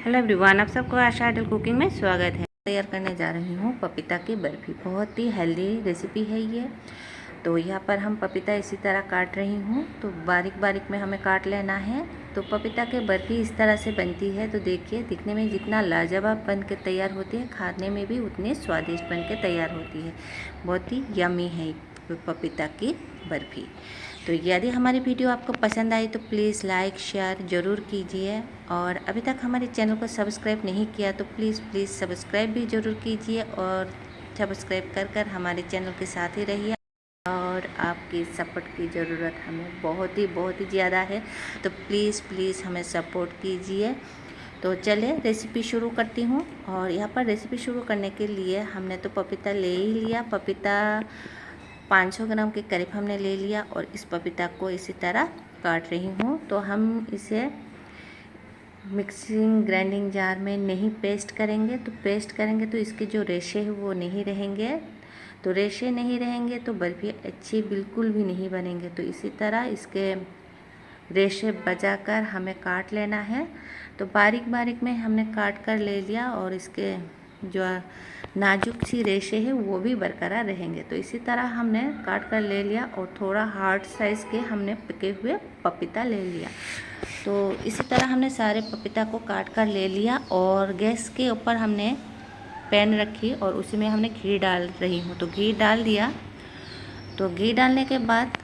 Hello everyone, आप सबको आशा idol cooking में स्वागत है। तैयार करने जा रही हूँ पपीता की बर्फ़ी। बहुत ही हेल्दी रेसिपी है ये। तो यहाँ पर हम पपीता इसी तरह काट रही हूँ, तो बारीक बारीक में हमें काट लेना है। तो पपीता की बर्फ़ी इस तरह से बनती है। तो देखिए, दिखने में जितना लाजवाब बन के तैयार होती है, खाने में भी उतनी स्वादिष्ट बन के तैयार होती है। बहुत ही यम्मी है पपीता की बर्फ़ी। तो यदि हमारी वीडियो आपको पसंद आई तो प्लीज़ लाइक शेयर ज़रूर कीजिए, और अभी तक हमारे चैनल को सब्सक्राइब नहीं किया तो प्लीज़ सब्सक्राइब भी ज़रूर कीजिए, और सब्सक्राइब कर हमारे चैनल के साथ ही रहिए। और आपकी सपोर्ट की ज़रूरत हमें बहुत ही ज़्यादा है, तो प्लीज़ हमें सपोर्ट कीजिए। तो चलिए रेसिपी शुरू करती हूँ। और यहाँ पर रेसिपी शुरू करने के लिए हमने तो पपीता ले ही लिया। पपीता 500 ग्राम के करीब हमने ले लिया, और इस पपीता को इसी तरह काट रही हूँ। तो हम इसे मिक्सिंग ग्राइंडिंग जार में नहीं पेस्ट करेंगे। तो पेस्ट करेंगे तो इसके जो रेशे हैं वो नहीं रहेंगे। तो रेशे नहीं रहेंगे तो बर्फ़ी अच्छी बिल्कुल भी नहीं बनेंगे। तो इसी तरह इसके रेशे बचाकर हमें काट लेना है। तो बारीक बारीक में हमने काट कर ले लिया, और इसके जो नाजुक सी रेशे है वो भी बरकरार रहेंगे। तो इसी तरह हमने काट कर ले लिया, और थोड़ा हार्ड साइज़ के हमने पके हुए पपीता ले लिया। तो इसी तरह हमने सारे पपीता को काट कर ले लिया, और गैस के ऊपर हमने पैन रखी, और उसी में हमने घी डाल रही हूँ। तो घी डाल दिया। तो घी डालने के बाद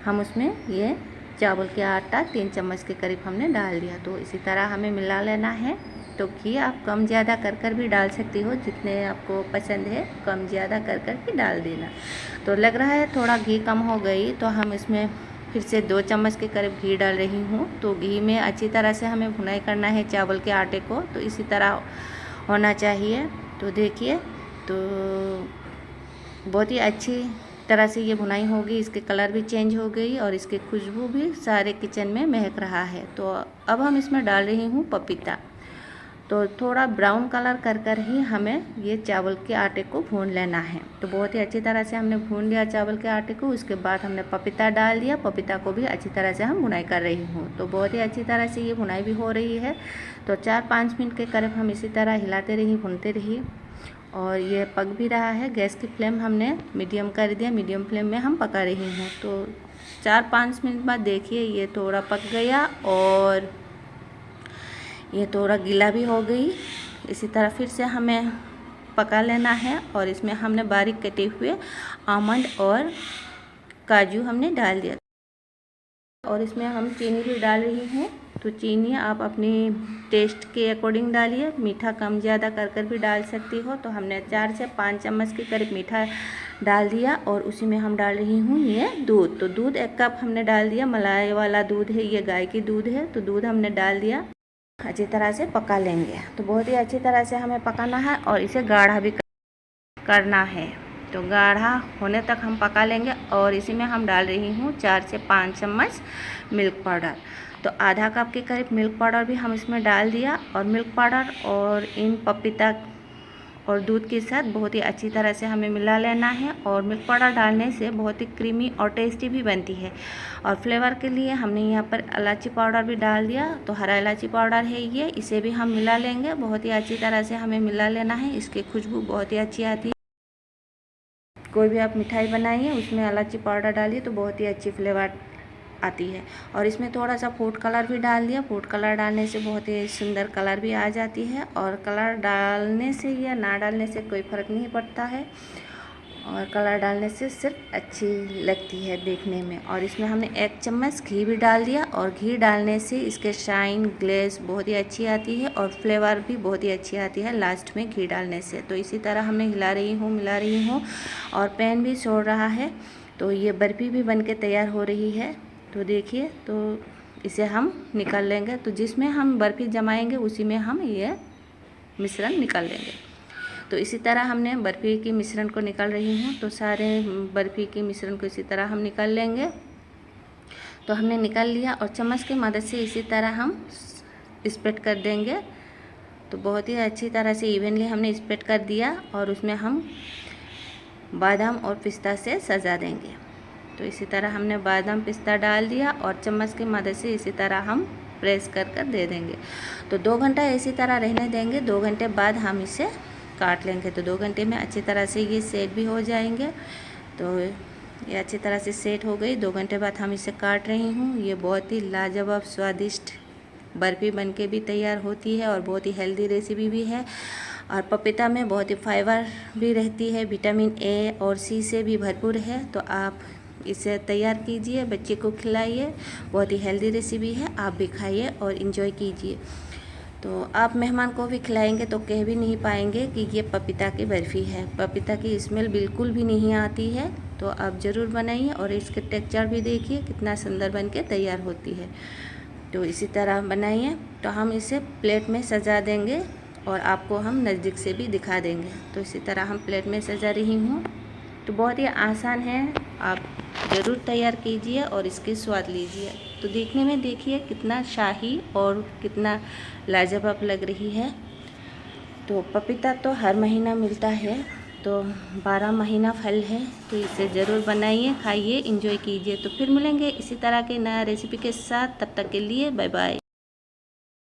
हम उसमें ये चावल के आटा 3 चम्मच के करीब हमने डाल दिया। तो इसी तरह हमें मिला लेना है। तो घी आप कम ज़्यादा कर भी डाल सकती हो, जितने आपको पसंद है कम ज़्यादा कर के डाल देना। तो लग रहा है थोड़ा घी कम हो गई, तो हम इसमें फिर से 2 चम्मच के करीब घी डाल रही हूँ। तो घी में अच्छी तरह से हमें भुनाई करना है चावल के आटे को। तो इसी तरह होना चाहिए। तो देखिए, तो बहुत ही अच्छी तरह से ये भुनाई होगी। इसके कलर भी चेंज हो गई, और इसकी खुशबू भी सारे किचन में महक रहा है। तो अब हम इसमें डाल रही हूँ पपीता। तो थोड़ा ब्राउन कलर कर ही हमें ये चावल के आटे को भून लेना है। तो बहुत ही अच्छी तरह से हमने भून लिया चावल के आटे को। उसके बाद हमने पपीता डाल दिया। पपीता को भी अच्छी तरह से हम भुनाई कर रही हूँ। तो बहुत ही अच्छी तरह से ये भुनाई भी हो रही है। तो 4-5 मिनट के करीब हम इसी तरह हिलाते रही, भूनते रही, और ये पक भी रहा है। गैस की फ्लेम हमने मीडियम कर दिया। मीडियम फ्लेम में हम पका रही हूँ। तो 4-5 मिनट बाद देखिए ये थोड़ा पक गया, और ये थोड़ा गीला भी हो गई। इसी तरह फिर से हमें पका लेना है, और इसमें हमने बारीक कटे हुए आमंड और काजू हमने डाल दिया, और इसमें हम चीनी भी डाल रही हूँ। तो चीनी आप अपनी टेस्ट के अकॉर्डिंग डालिए, मीठा कम ज़्यादा कर भी डाल सकती हो। तो हमने 4 से 5 चम्मच के करीब मीठा डाल दिया, और उसी में हम डाल रही हूँ ये दूध। तो दूध 1 कप हमने डाल दिया। मलाई वाला दूध है, ये गाय की दूध है। तो दूध हमने डाल दिया। अच्छी तरह से पका लेंगे। तो बहुत ही अच्छी तरह से हमें पकाना है, और इसे गाढ़ा भी करना है। तो गाढ़ा होने तक हम पका लेंगे। और इसी में हम डाल रही हूँ 4 से 5 चम्मच मिल्क पाउडर। तो आधा कप के करीब मिल्क पाउडर भी हम इसमें डाल दिया। और मिल्क पाउडर और इन पपीता और दूध के साथ बहुत ही अच्छी तरह से हमें मिला लेना है। और मिल्क पाउडर डालने से बहुत ही क्रीमी और टेस्टी भी बनती है। और फ्लेवर के लिए हमने यहाँ पर इलायची पाउडर भी डाल दिया। तो हरा इलायची पाउडर है ये, इसे भी हम मिला लेंगे। बहुत ही अच्छी तरह से हमें मिला लेना है। इसकी खुशबू बहुत ही अच्छी आती है। कोई भी आप मिठाई बनाइए, उसमें इलायची पाउडर डालिए तो बहुत ही अच्छी फ्लेवर आती है। और इसमें थोड़ा सा फूड कलर भी डाल दिया। फूड कलर डालने से बहुत ही सुंदर कलर भी आ जाती है। और कलर डालने से या ना डालने से कोई फ़र्क नहीं पड़ता है, और कलर डालने से सिर्फ अच्छी लगती है देखने में। और इसमें हमने 1 चम्मच घी भी डाल दिया। और घी डालने से इसके शाइन ग्लेज बहुत ही अच्छी आती है, और फ्लेवर भी बहुत ही अच्छी आती है लास्ट में घी डालने से। तो इसी तरह हमने मिला रही हूँ, और पैन भी छोड़ रहा है। तो ये बर्फ़ी भी बन के तैयार हो रही है। तो देखिए, तो इसे हम निकाल लेंगे। तो जिसमें हम बर्फ़ी जमाएंगे उसी में हम ये मिश्रण निकाल लेंगे। तो इसी तरह हमने बर्फ़ी की मिश्रण को निकाल रही हूँ। तो सारे बर्फ़ी की मिश्रण को इसी तरह हम निकाल लेंगे। तो हमने निकाल लिया, और चम्मच की मदद से इसी तरह हम स्प्रेड कर देंगे। तो बहुत ही अच्छी तरह से इवनली हमने स्प्रेड कर दिया, और उसमें हम बादाम और पिस्ता से सजा देंगे। तो इसी तरह हमने बादाम पिस्ता डाल दिया, और चम्मच की मदद से इसी तरह हम प्रेस कर कर दे देंगे। तो 2 घंटा इसी तरह रहने देंगे। 2 घंटे बाद हम इसे काट लेंगे। तो 2 घंटे में अच्छी तरह से ये सेट भी हो जाएंगे। तो ये अच्छी तरह से सेट हो गई। 2 घंटे बाद हम इसे काट रही हूँ। ये बहुत ही लाजवाब स्वादिष्ट बर्फ़ी बनके भी तैयार होती है और बहुत ही हेल्दी रेसिपी भी है। और पपीता में बहुत ही फाइबर भी रहती है, विटामिन ए और सी से भी भरपूर है। तो आप इसे तैयार कीजिए, बच्चे को खिलाइए। बहुत ही हेल्दी रेसिपी है, आप भी खाइए और इन्जॉय कीजिए। तो आप मेहमान को भी खिलाएंगे तो कह भी नहीं पाएंगे कि ये पपीता की बर्फ़ी है। पपीता की स्मेल बिल्कुल भी नहीं आती है। तो आप ज़रूर बनाइए और इसके टेक्सचर भी देखिए कितना सुंदर बन के तैयार होती है। तो इसी तरह बनाइए। तो हम इसे प्लेट में सजा देंगे और आपको हम नज़दीक से भी दिखा देंगे। तो इसी तरह हम प्लेट में सजा रही हूँ। तो बहुत ही आसान है, आप ज़रूर तैयार कीजिए और इसकी स्वाद लीजिए। तो देखने में देखिए कितना शाही और कितना लाजवाब लग रही है। तो पपीता तो हर महीना मिलता है, तो 12 महीना फल है। तो इसे ज़रूर बनाइए, खाइए, एंजॉय कीजिए। तो फिर मिलेंगे इसी तरह के नया रेसिपी के साथ। तब तक के लिए बाय बाय।